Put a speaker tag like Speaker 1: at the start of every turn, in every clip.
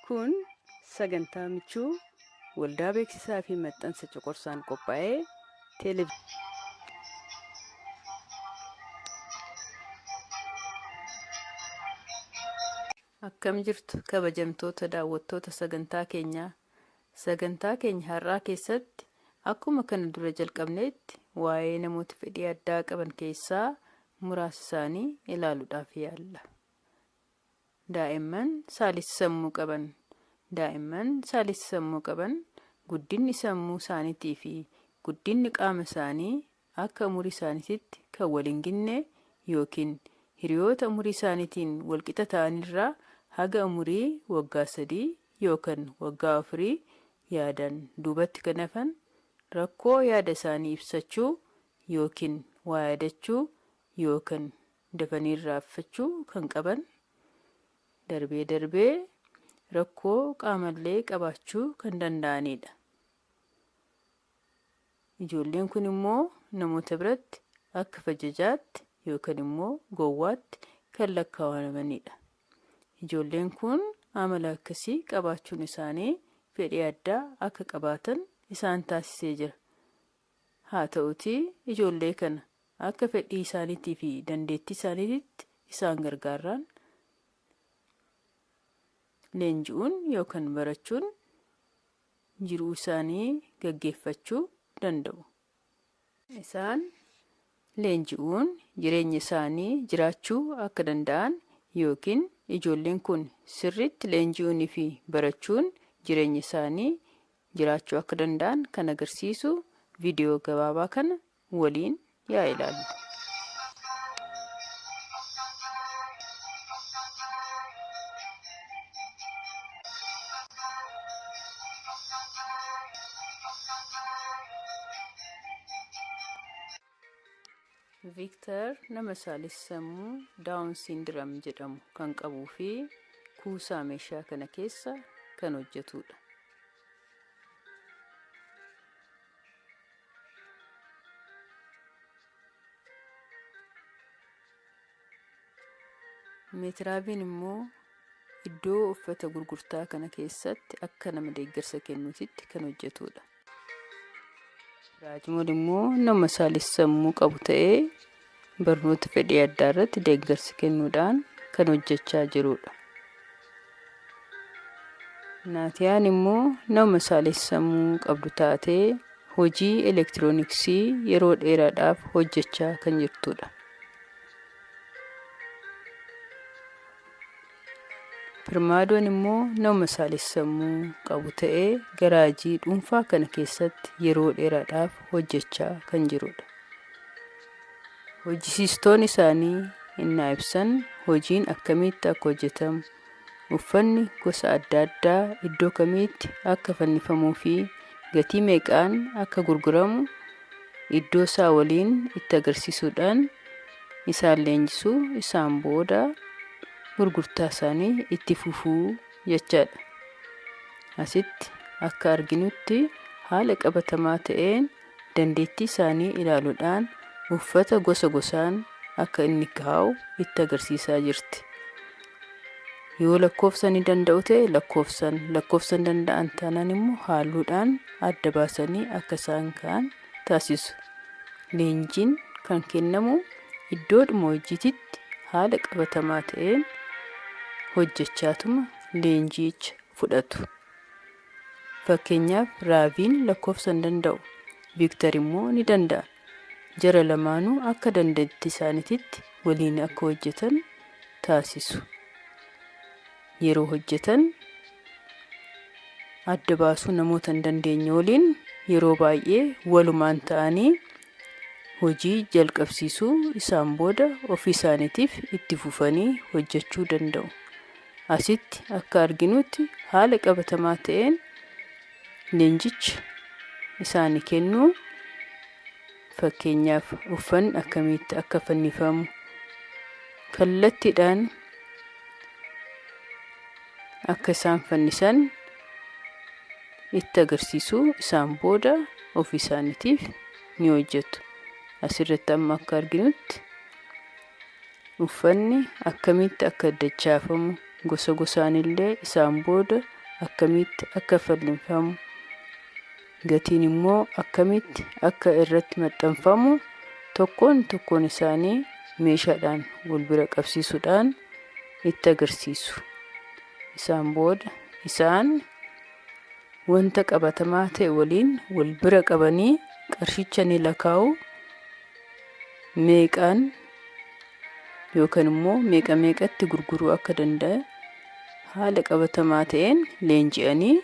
Speaker 1: Kun sagantaa michuu waldaa beeksisaa fi maxxansa coqorsaan qophaa'ee Akkam jirtu kabajamtoota daawwattoota sagantaa keenyaa. Sagantaa keenya har'aa keessatti akkuma kana dura jalqabneetti waa'ee namoota fedhii addaa qaban keessaa muraasa isaanii ilaaluudhaaf yaalla. Daa'imman saalisa sammuu qaban guddinni sammuu isaaniitii fi guddinni qaama isaanii akka umurii isaaniitti kan waliin ginne yookiin hiriyoota umurii isaaniitiin walqixa ta'anirraa haga umurii waggaa 3 yookaan waggaa 4 yaadan duubatti kan hafan rakkoo yaada isaanii ibsachuu yookiin waa yaadachuu yookaan dafanii irraanfachuu kan qaban darbee rakkoo qaamallee qabaachuu kan danda'anidha. Ijoolleen kun immoo namoota biratti akka fajajaatti yookaan immoo gowwaatti kan lakkaawwamanidha. Ijoolleen kun amala akkasii qabaachuun isaanii fedhii addaa akka qabaatan isaan taasisee jira. Haa ta'uutii ijoollee kana akka fedhii isaaniitii fi dandeettii isaaniitti isaan gargaaraan leenji'uun yookaan barachuun jiruu isaanii gaggeeffachuu danda'u. Isaan leenji'uun jireenya isaanii jiraachuu akka danda'an yookiin ijoolleen kun sirriitti leenji'uunii fi barachuun jireenya isaanii jiraachuu akka danda'an kan agarsiisu viidiyoo gabaabaa kana waliin yaa ilaallu. Victor nama saalisa sammuu Down syndrome jedhamu kan qabuu fi kuusaa meeshaa kana keessa kan hojjetudha. Meetiraabiin immoo iddoo uffata gurgurtaa kana keessatti akka nama deeggarsa kennuutitti kan hojjetudha. Raajimoon immoo nama saalisa sammuu qabu ta'ee barnoota fedhii addaa irratti deeggarsa kennuudhaan kan hojjechaa jirudha. Naatiyaan immoo nama saalisa sammuu qabdu taatee hojii elektirooniksii yeroo dheeraadhaaf hojjechaa kan jirtudha. Pirmaadoon immoo nama saalisa sammuu qabu ta'ee garaajii dhuunfaa kana keessatti yeroo dheeraadhaaf hojjechaa kan jirudha. Hojjisiistoonni isaanii innaa ibsan hojiin akkamitti akka hojjetamu, uffanni gosa adda addaa iddoo kamitti akka fannifamuu fi gatii meeqaan akka gurguramu iddoo isaa waliin itti agarsiisuudhaan isaan leenjisuu isaan booda gurgurtaa isaanii itti fufuu jechaadha. Asitti akka arginutti haala qabatamaa ta'een dandeettii isaanii ilaaluudhaan uffata gosa gosaan akka inni kaa'u itti agarsiisaa jirti. Yoo lakkoofsa ni danda'u ta'e lakkoofsan danda'an taanaan immoo haalluudhaan adda baasanii akka isaan ka'an taasisu. Leenjiin kan kennamu iddoodhuma hojiititti haala qabatamaa ta'een hojjechaatuma leenjicha fudhatu. Fakkeenyaaf Raaviin lakkoofsa hin danda'u, Victor immoo ni danda'a. Jara lamaanuu akka dandeettii isaaniitti waliin akka hojjetan taasisu. Yeroo hojjetan adda baasuu namoota hin dandeenye waliin yeroo baay'ee walumaan ta'anii hojii jalqabsiisuu isaan booda ofii isaaniitiif itti fufanii hojjechuu danda'u. Asitti akka arginutti haala qabatamaa ta'een leenjicha isaanii kennuu. Fakkeenyaaf uffanni akkamitti akka fannifamu kallattiidhaan akka isaan fannisan itti agarsiisuu isaan booda ofii isaaniitiif ni hojjetu. Asirratti amma akka arginutti uffanni akkamitti akka dachaafamu gosa gosaan illee isaan booda akkamitti akka fallinfamu, gatiin immoo akkamitti akka irratti maxxanfamu tokkoon isaanii meeshaadhaan wal bira qabsiisuudhaan itti agarsiisu. Isaan booda isaan wanta qabatamaa ta'e waliin wal bira qabanii qarshicha ni lakkaa'u. Meeqaan yookaan immoo meeqatti gurguruu akka danda'e haala qabatamaa ta'een leenji'anii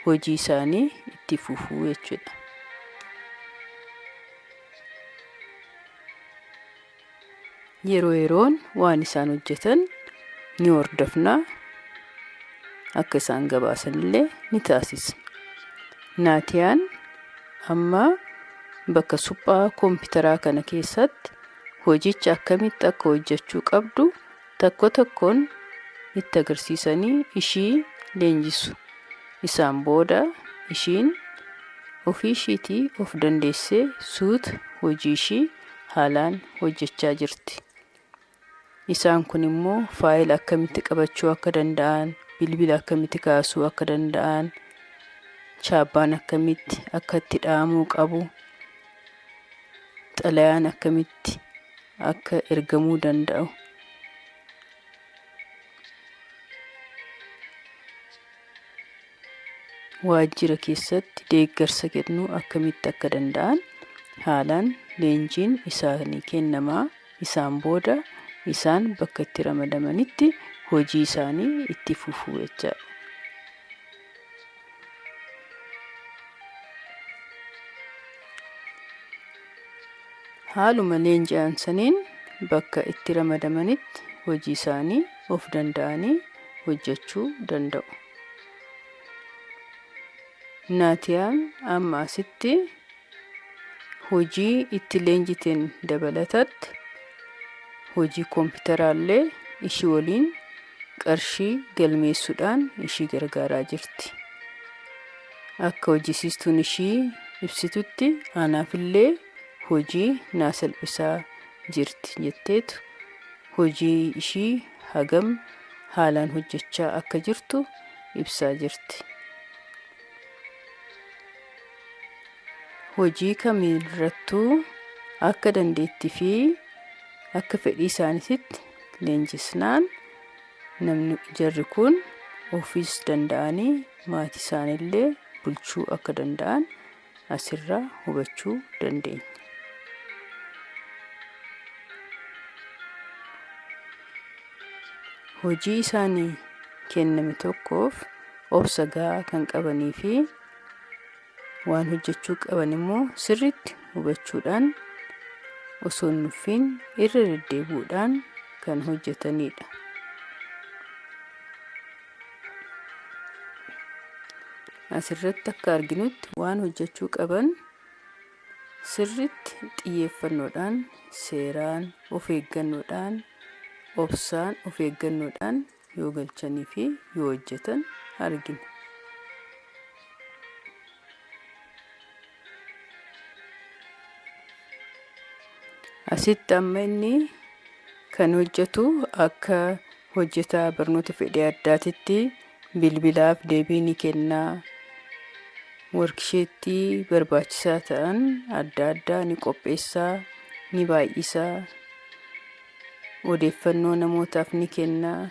Speaker 1: hojii isaanii itti fufuu jechuudha. Yeroo yeroon waan isaan hojjetan ni hordofna, akka isaan gabaasanillee ni taasisna. Naatiyaan amma bakka suphaa kompiitaraa kana keessatti hojicha akkamitti akka hojjechuu qabdu tokkoon itti agarsiisanii ishii leenjisu. Isaan booda ishiin ofii ishiitii of dandeessee suuta hojii ishii haalaan hojjechaa jirti. Isaan kun immoo faayila akkamitti qabachuu akka danda'an, bilbila akkamitti kaasuu akka danda'an, chaappaan akkamitti akka itti dha'amuu qabu, xalayaan akkamitti akka ergamuu danda'u, waajjira keessatti deeggarsa kennuu akkamitti akka danda'an haalaan leenjiin isaanii kennamaa. Isaan booda isaan bakka itti ramadamanitti hojii isaanii itti fufuu jechaadha. Haaluma leenji'an saniin bakka itti ramadamanitti hojii isaanii of danda'anii hojjechuu danda'u. Naatiyaan amma asitti hojii itti leenjiteen dabalatatti hojii kompiitaraallee ishii waliin qarshii galmeessuudhaan ishii gargaaraa jirti. Akka hojjisiistuun ishii ibsitutti anaafillee hojii naa salphisaa jirti jetteetu hojii ishii hagam haalaan hojjechaa akka jirtu ibsaa jirti. Hojii kamiirrattuu akka dandeettii fi akka fedhii isaaniitti leenjisnaan namni jarri kun ofiis danda'anii maatii isaaniillee bulchuu akka danda'an asirraa hubachuu dandeenya. Hojii isaanii kenname tokkoof obsa gahaa kan qabanii fi waan hojjechuu qaban immoo sirriitti hubachuudhaan osoo hin nuffiin irra deddeebi'uudhaan kan hojjetanidha. Asirratti akka arginutti waan hojjechuu qaban sirriitti xiyyeeffannoodhaan, seeraan, of eeggannoodhaan, obsaan of eeggannoodhaan yoo galchanii fi yoo hojjetan argina. Asitti amma inni kan hojjetu akka hojjetaa barnoota fedhii addaatitti bilbilaaf deebii ni kennaa. Worksheettii barbaachisaa ta'an adda addaa ni qopheessaa, ni baay'isaa. Odeeffannoo namootaaf ni kennaa.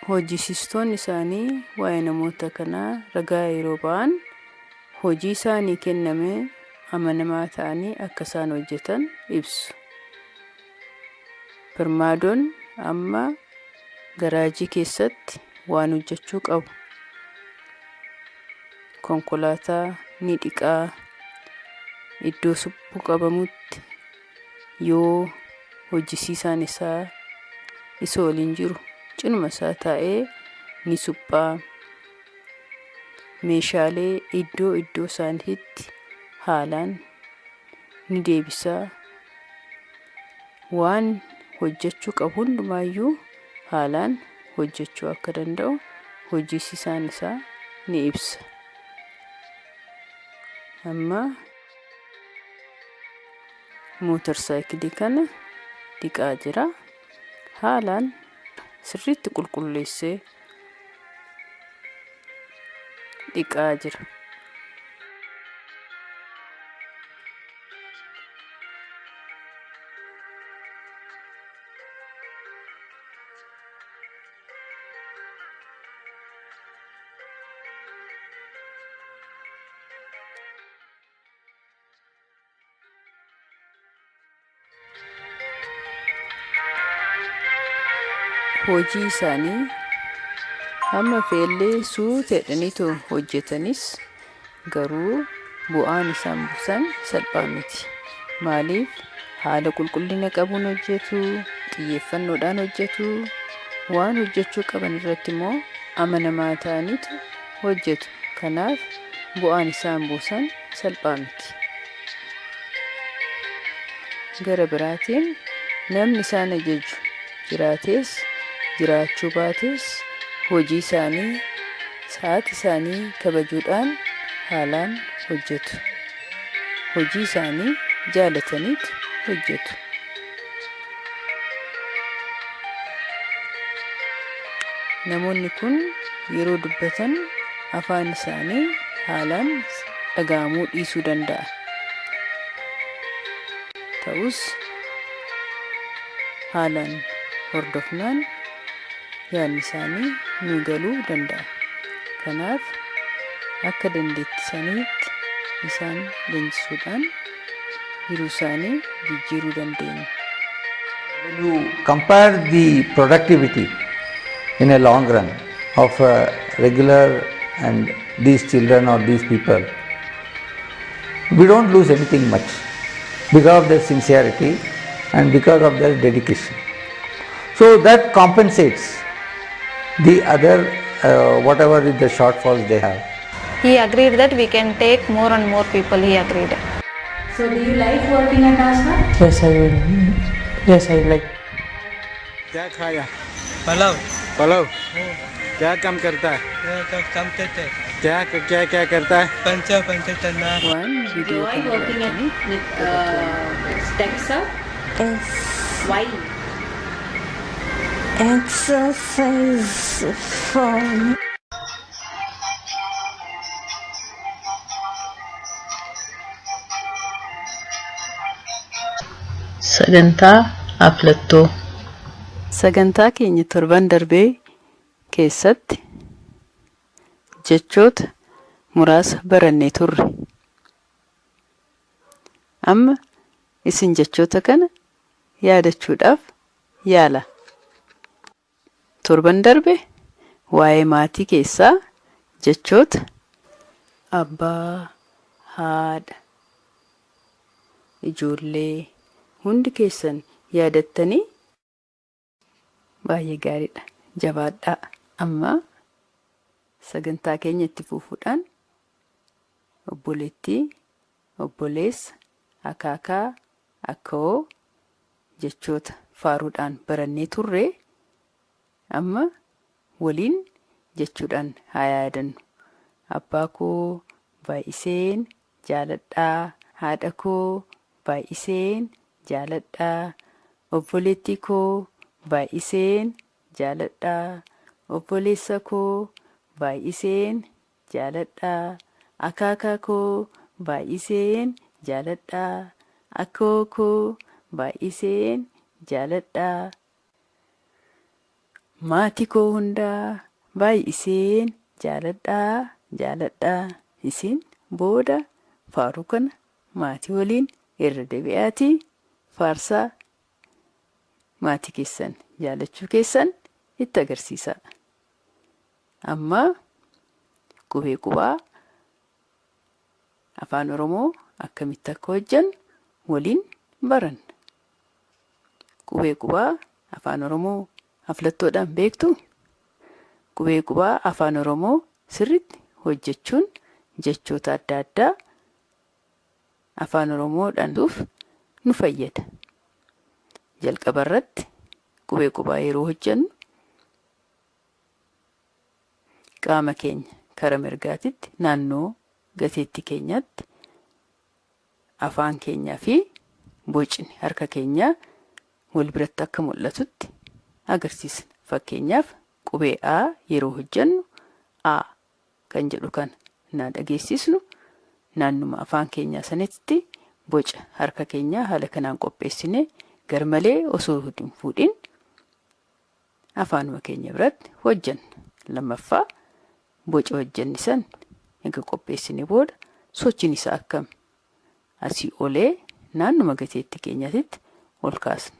Speaker 1: Hojjisiistoonni isaanii waa'ee namoota kanaa ragaa yeroo ba'an hojii isaanii kenname amanamaa ta'anii akka isaan hojjetan ibsu. Birmaadoon amma garaajii keessatti waan hojjechuu qabu. Konkolaataa ni dhiqaa. Iddoo suphuu qabamutti yoo hojjisiisaan isaa isa waliin jiru cinuma isaa taa'ee ni suphaa. Meeshaalee iddoo isaaniitti haalaan ni deebisaa. Waan hojjechuu qabu hundumaayyuu haalaan hojjechuu akka danda'u hojjisiisaan isaa ni ibsa. Amma mootorsaayikilii kana dhiqaa jira. Haalaan sirriitti qulqulleessee dhiqaa jira. Hojii isaanii hamma feellee suuteedhaniitu hojjetanis garuu bu'aan isaan buusan salphaa miti. Maaliif haala qulqullina qabuun hojjetu, xiyyeeffannoodhaan hojjetu, waan hojjechuu qaban irratti immoo amanamaa ta'aniitu hojjetu. Kanaaf bu'aan isaan buusan salphaa miti. Gara biraatiin namni isaan ajaju jiraates jiraachuu baates hojii isaanii sa'aatii isaanii kabajuudhaan haalaan hojjetu. Hojii isaanii jaalataniitu hojjetu. Namoonni kun yeroo dubbatan afaan isaanii haalaan dhaga'amuu dhiisuu danda'a. Ta'us haalaan hordofnaan yaadni isaanii nu galuu danda'a. Kanaaf akka dandeetti isaaniitti isaan leenjisuudhaan jiruu isaanii jijjiiruu dandeenya.
Speaker 2: When you compare the productivity in a long run of a regular and these children or these people, we don't lose anything much because of their sincerity and because of their dedication. So that compensates the other whatever is the shortfalls they have.
Speaker 3: He agreed that we can take more and more people, he agreed.
Speaker 4: So do you like working at Asma?
Speaker 5: Yes, I will. Yes, I like.
Speaker 6: क्या खाया?
Speaker 5: पलाव।
Speaker 6: पलाव। क्या काम करता है?
Speaker 5: काम करते हैं।
Speaker 6: क्या क्या क्या करता है?
Speaker 5: पंचा करना।
Speaker 1: Waan viidiyoo
Speaker 4: Why
Speaker 1: kana
Speaker 4: working
Speaker 1: irratti
Speaker 4: with Texa?
Speaker 7: Yes.
Speaker 4: Why?
Speaker 7: Exercise for me.
Speaker 1: Sagantaa Aflattoo. Sagantaa keenya torban darbee keessatti jechoota muraasa barannee turre. Amma isin jechoota kana yaadachuudhaaf yaala. Torban darbe waa'ee maatii keessaa jechoota abbaa, haadha, ijoollee hundi keessan yaadattanii baay'ee gaariidha. Jabaadhaa. Amma sagantaa keenya itti fufuudhaan obboleettii, obboleessa, akaakaa, akka'oo jechoota faaruudhaan barannee turre. Amma waliin jechuudhaan haa yaadannu. Abbaa koo baay'iseen jaaladhaa. Haadha koo baay'iseen jaaladhaa. Obboleettii koo baay'iseen jaaladhaa. Obboleessa koo baay'iseen jaaladhaa. Akaakaa koo baay'iseen jaaladhaa. Akka'oo koo baay'iseen jaaladhaa. Maatii koo hundaa baay'iseen jaaladhaa. Isin booda faaruu kana maatii waliin irra deebi'aatii faarsaa. Maatii keessan jaalachuu keessan itti agarsiisaa. Amma qubee qubaa afaan Oromoo akkamitti akka hojjan waliin baranna. Qubee qubaa afaan Oromoo aflattoodhaan beektu. Qubee qubaa afaan Oromoo sirriitti hojjechuun jechoota adda addaa afaan Oromoodhaan nu fayyada. Jalqaba irratti qubee qubaa yeroo hojjennu qaama keenya kara mirgaatitti naannoo gateettii keenyatti afaan keenyaa fi bocni harka keenyaa wal biratti akka mul'atutti agarsiisna. Fakkeenyaaf qubee A yeroo hojjennu A kan jedhu kan na dhageessisnu naannuma afaan keenyaa sanitti boca harka keenyaa haala kanaan qopheessine garmalee osoo hin fuudhin afaanuma keenya biratti hojjenna. Lammaffaa boca hojjenni san eega qopheessine booda sochiin isaa akkam asii olee naannuma gateetti keenyatti ol kaasna.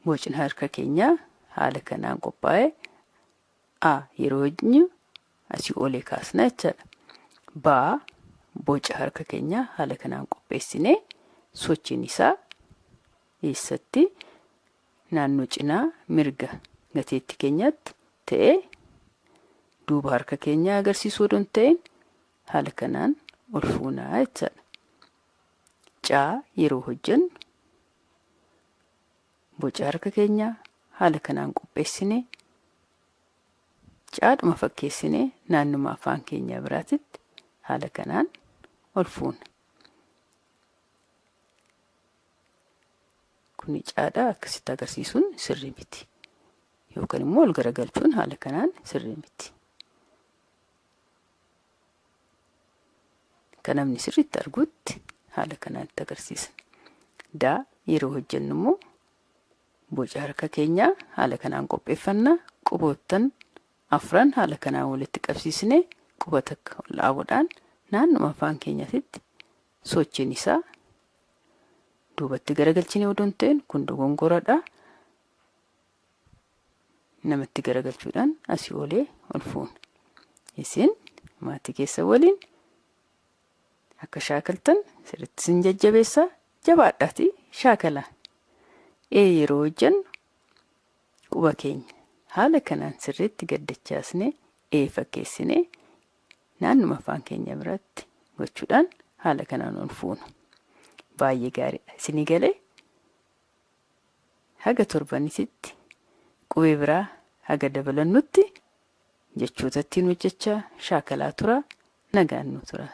Speaker 1: Bocni harka keenyaa haala kanaan qophaa'e A yeroo hojjennu asii olee kaasna jechaadha. B boca harka keenyaa haala kanaan qopheessine sochiin isaa eessatti naannoo cinaa mirga gateetti keenyatti ta'ee duuba harka keenyaa agarsiisuu odoo hin ta'in haala kanaan ol fuunaa jechaadha. C yeroo hojjennu boca harka keenyaa haala kanaan qopheessine caadhuma fakkeessine naannuma afaan keenyaa biraatitti haala kanaan ol fuuna. Kuni caadhaa akkasitti agarsiisuun sirrii miti. Yookaan immoo ol garagalchuun haala kanaan sirrii miti. Kan namni sirriitti argutti haala kanaan itti agarsiisna. D yeroo hojjennu immoo boca harka keenyaa haala kanaan qopheeffannaa quboottan afran haala kanaan walitti qabsiisne quba takka ol dhaabudhaan naannuma afaan keenyaatti sochiin isaa duubatti garagalchine odoo hin ta'in kun dogongoradha. Namatti garagalchuudhaan asii olee ol fuuna. Isin maatii keessa waliin akka shaakaltan sirriitti sin jajjabeessaa jabaadhaati shaakala. Yeroo hojjennu quba keenya haala kanaan sirriitti gaddachaasne fakkeessine naannuma afaan keenya biratti gochuudhaan haala kanaan ol fuuna. Baay'ee gaariidha. Isinii galee haga torbanitti qubee biraa haga dabalannutti jechoota ittiin hojjechaa shaakalaa tura nagaan nu tura.